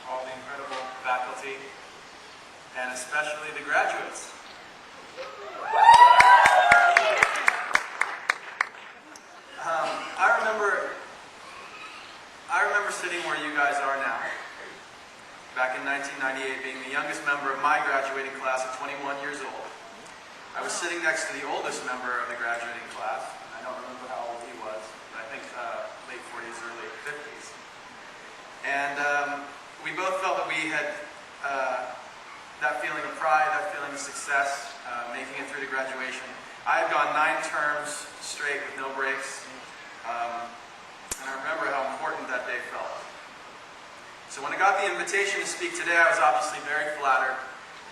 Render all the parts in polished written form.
all the incredible faculty, and especially the graduates. I remember sitting where you guys are now, back in 1998, being the youngest member of my graduating class at 21 years old. I was sitting next to the oldest member of the graduating class. I don't remember how old he was, but I think late 40s, early 50s. And we both felt that we had that feeling of pride, that feeling of success, making it through to graduation. I had gone 9 terms straight with no breaks, and I remember how important that day felt. So when I got the invitation to speak today, I was obviously very flattered,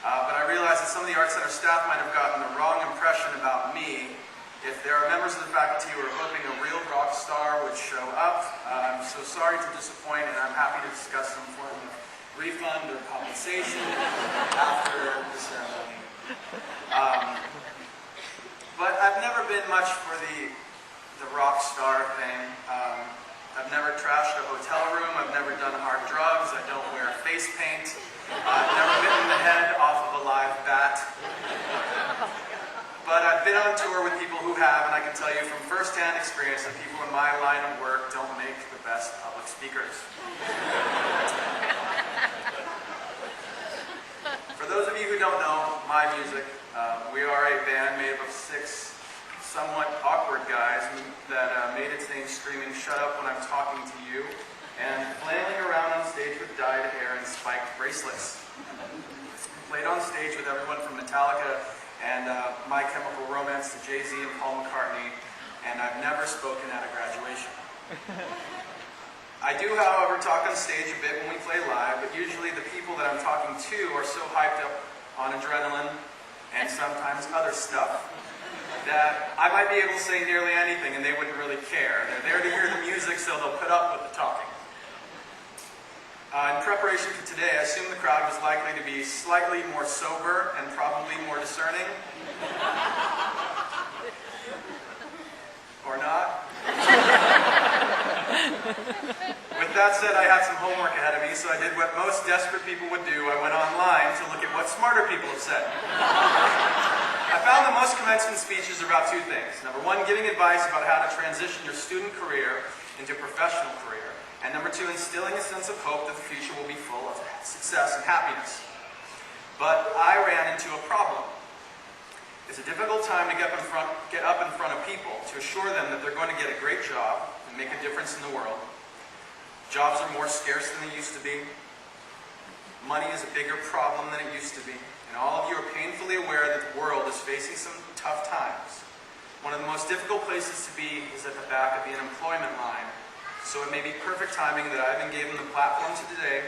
but I realized that some of the Art Center staff might have gotten the wrong impression about me. If there are members of the faculty who are hoping a real rock star would show up, I'm so sorry to disappoint, and I'm happy to discuss some form of refund or compensation after the ceremony. But I've never been much for the rock star thing. I've never trashed a hotel room. I've never done hard drugs. I don't wear face paint. I've never bitten the head off of a live bat. But I've been on tour with people who have, and I can tell you from first-hand experience that people in my line of work don't make the best public speakers. For those of you who don't know my music, we are a band made up of 6 somewhat awkward guys that made its name screaming, "Shut up when I'm talking to you," and flailing around on stage with dyed hair and spiked bracelets. Played on stage with everyone from Metallica and My Chemical Romance to Jay-Z and Paul McCartney, and I've never spoken at a graduation. I do, however, talk on stage a bit when we play live, but usually the people that I'm talking to are so hyped up on adrenaline and sometimes other stuff that I might be able to say nearly anything and they wouldn't really care. They're there to hear the music, so they'll put up with the talking. In preparation for today, I assumed the crowd was likely to be slightly more sober and probably more discerning. Or not. With that said, I had some homework ahead of me, so I did what most desperate people would do. I went online to look at what smarter people have said. I found that most commencement speeches are about 2 things. Number 1, giving advice about how to transition your student career into a professional career. And number 2, instilling a sense of hope that the future will be full of success and happiness. But I ran into a problem. It's a difficult time to get up in front of people to assure them that they're going to get a great job and make a difference in the world. Jobs are more scarce than they used to be. Money is a bigger problem than it used to be. And all of you are painfully aware that the world is facing some tough times. One of the most difficult places to be is at the back of the unemployment line. So it may be perfect timing that I've been given the platform today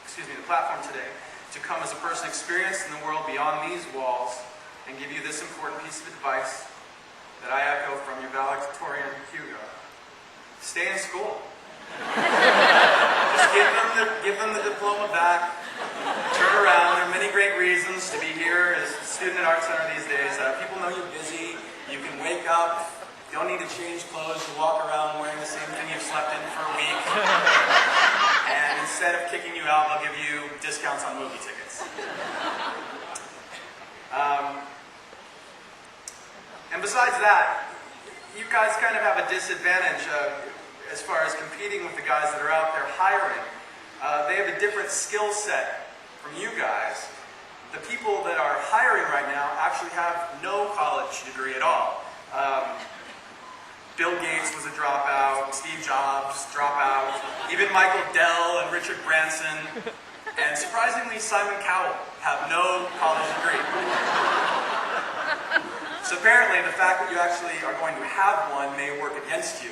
to come as a person experienced in the world beyond these walls and give you this important piece of advice that I echo from your valedictorian, Hugo. Stay in school. Just give them the diploma back. Turn around. There are many great reasons to be here as a student at Art Center these days. People know you're busy. You can wake up. You don't need to change clothes. You walk around wearing the same thing you've slept in for a week. And instead of kicking you out, they'll give you discounts on movie tickets. And besides that, you guys kind of have a disadvantage as far as competing with the guys that are out there hiring. They have a different skill set from you guys. The people that are hiring right now actually have no college degree at all. Bill Gates was a dropout, Steve Jobs, dropout, even Michael Dell and Richard Branson, and surprisingly Simon Cowell have no college degree. So apparently the fact that you actually are going to have one may work against you.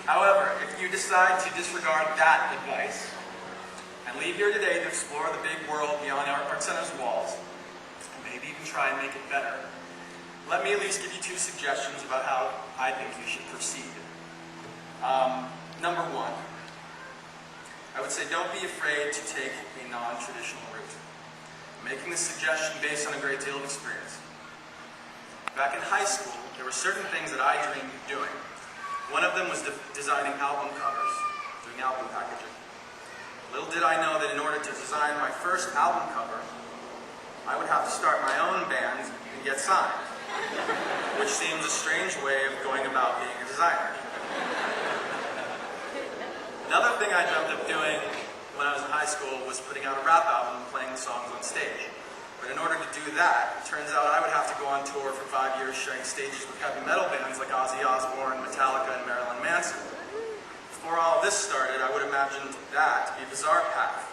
However, if you decide to disregard that advice and leave here today to explore the big world beyond our Art Center's walls, and maybe even try and make it better, let me at least give you 2 suggestions about how I think you should proceed. Number 1, I would say don't be afraid to take a non-traditional route. I'm making this suggestion based on a great deal of experience. Back in high school, there were certain things that I dreamed of doing. One of them was designing album covers, doing album packaging. Little did I know that in order to design my first album cover, I would have to start my own band and get signed, which seems a strange way of going about being a designer. Another thing I dreamt of doing when I was in high school was putting out a rap album and playing songs on stage. But in order to do that, it turns out I would have to go on tour for 5 years sharing stages with heavy metal bands like Ozzy Osbourne, Metallica, and Marilyn Manson. Before all this started, I would imagine that to be a bizarre path.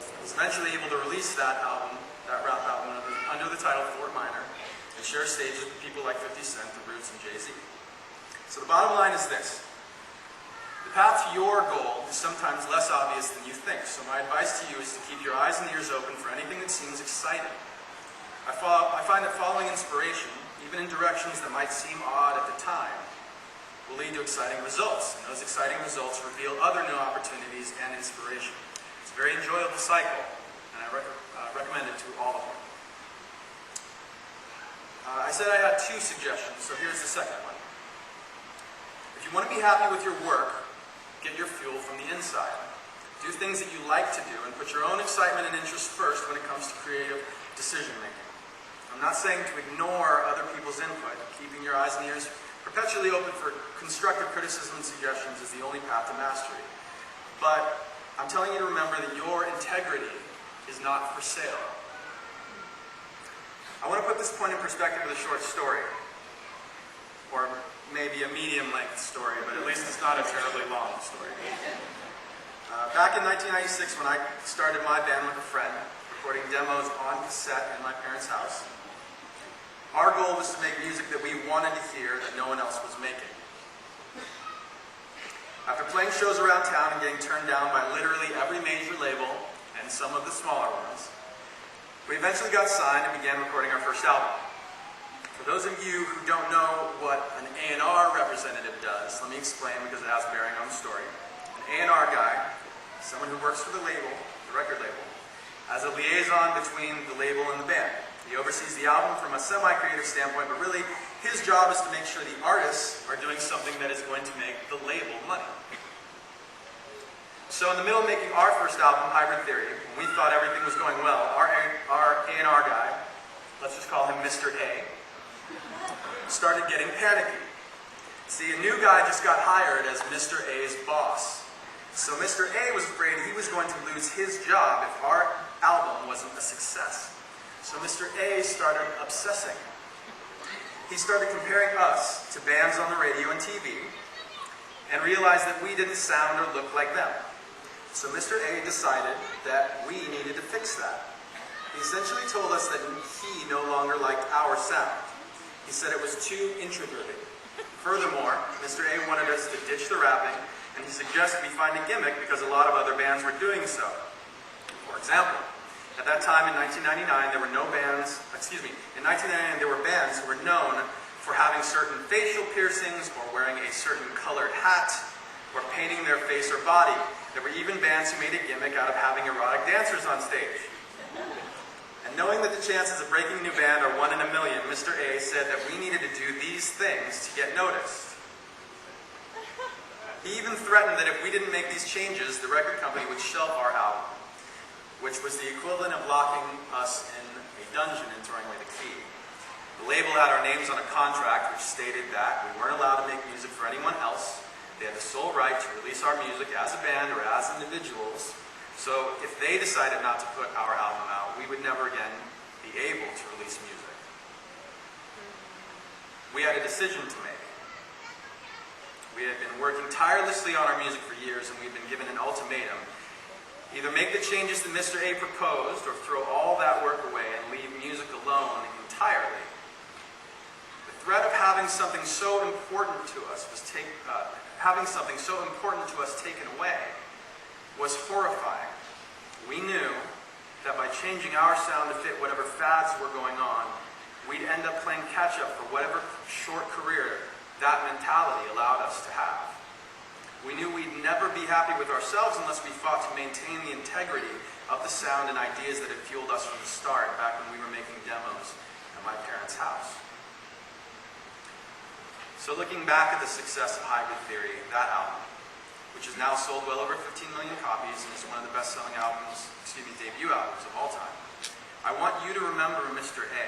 I was eventually able to release that album, that rap album, under the title Fort Minor, and share stages with people like 50 Cent, The Roots, and Jay-Z. So the bottom line is this. The path to your goal is sometimes less obvious than you think, so my advice to you is to keep your eyes and ears open for anything that seems exciting. I find that following inspiration, even in directions that might seem odd at the time, will lead to exciting results, and those exciting results reveal other new opportunities and inspiration. It's a very enjoyable cycle, and I recommend it to all of you. I said I had 2 suggestions, so here's the second one. If you want to be happy with your work, get your fuel from the inside. Do things that you like to do and put your own excitement and interest first when it comes to creative decision making. I'm not saying to ignore other people's input. Keeping your eyes and ears perpetually open for constructive criticism and suggestions is the only path to mastery. But I'm telling you to remember that your integrity is not for sale. I want to put this point in perspective with a short story. Or maybe a medium-length story, but at least it's not a terribly long story. Back in 1996, when I started my band with a friend, recording demos on cassette in my parents' house, our goal was to make music that we wanted to hear that no one else was making. After playing shows around town and getting turned down by literally every major label, and some of the smaller ones, we eventually got signed and began recording our first album. For those of you who don't know what an A&R representative does, let me explain because it has bearing on the story. An A&R guy, someone who works for the label, the record label, as a liaison between the label and the band. He oversees the album from a semi-creative standpoint, but really his job is to make sure the artists are doing something that is going to make the label money. So in the middle of making our first album, Hybrid Theory, when we thought everything was going well, our A&R guy, let's just call him Mr. A, started getting panicky. See, a new guy just got hired as Mr. A's boss. So Mr. A was afraid he was going to lose his job if our album wasn't a success. So Mr. A started obsessing. He started comparing us to bands on the radio and TV, and realized that we didn't sound or look like them. So Mr. A decided that we needed to fix that. He essentially told us that he no longer liked our sound. He said it was too introverted. Furthermore, Mr. A wanted us to ditch the rapping, and he suggested we find a gimmick because a lot of other bands were doing so. For example, at that time in 1999, there were in 1999 there were bands who were known for having certain facial piercings, or wearing a certain colored hat, or painting their face or body. There were even bands who made a gimmick out of having erotic dancers on stage. And knowing that the chances of breaking a new band are 1 in a million, Mr. A said that we needed to do these things to get noticed. He even threatened that if we didn't make these changes, the record company would shelf our album, which was the equivalent of locking us in a dungeon and throwing away the key. The label had our names on a contract which stated that we weren't allowed to make music for anyone else. They had the sole right to release our music as a band or as individuals. So if they decided not to put our album out, we would never again be able to release music. We had a decision to make. We had been working tirelessly on our music for years, and we'd been given an ultimatum. Either make the changes that Mr. A proposed, or throw all that work away and leave music alone entirely. The threat of having something so important to us taken away was horrifying. We knew that by changing our sound to fit whatever fads were going on, we'd end up playing catch-up for whatever short career that mentality allowed us to have. We knew we'd never be happy with ourselves unless we fought to maintain the integrity of the sound and ideas that had fueled us from the start, back when we were making demos at my parents' house. So looking back at the success of Hybrid Theory, that album, which has now sold well over 15 million copies and is one of the best-selling albums, debut albums of all time, I want you to remember Mr. A.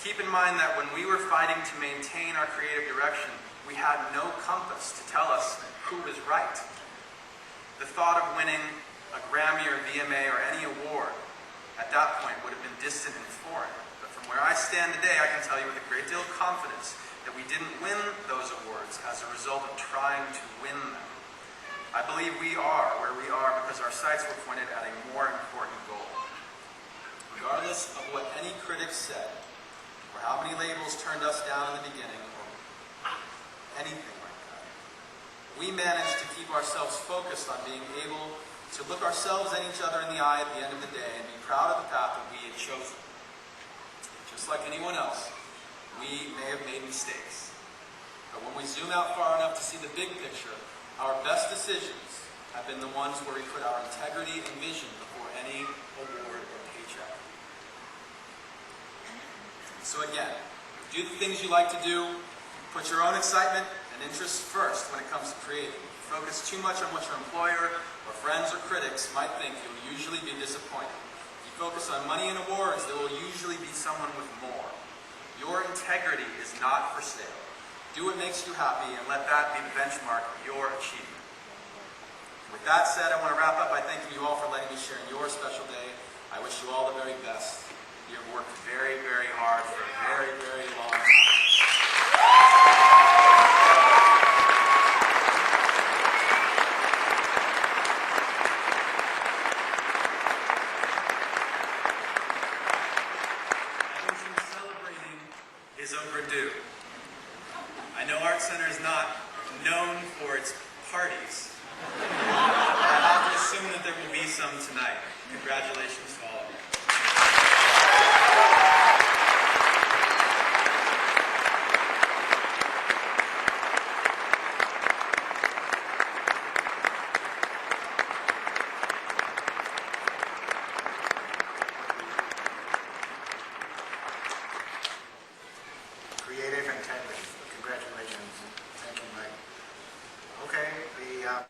Keep in mind that when we were fighting to maintain our creative direction, we had no compass to tell us who was right. The thought of winning a Grammy or VMA or any award at that point would have been distant and foreign. But from where I stand today, I can tell you with a great deal of confidence that we didn't win those awards as a result of trying to win them. I believe we are where we are because our sights were pointed at a more important goal. Regardless of what any critics said, or how many labels turned us down in the beginning, or anything like that, we managed to keep ourselves focused on being able to look ourselves and each other in the eye at the end of the day and be proud of the path that we had chosen. Just like anyone else, we may have made mistakes. But when we zoom out far enough to see the big picture, our best decisions have been the ones where we put our integrity and vision before any award or paycheck. So again, do the things you like to do, put your own excitement and interests first when it comes to creating. Focus too much on what your employer or friends or critics might think, you'll usually be disappointed. If you focus on money and awards, there will usually be someone with more. Your integrity is not for sale. Do what makes you happy and let that be the benchmark of your achievement. With that said, I want to wrap up by thanking you all for letting me share in your special day. I wish you all the very best. You have worked very, very hard for a very, very long time. Is overdue. I know Art Center is not known for its parties. I have to assume that there will be some tonight. Congratulations to all.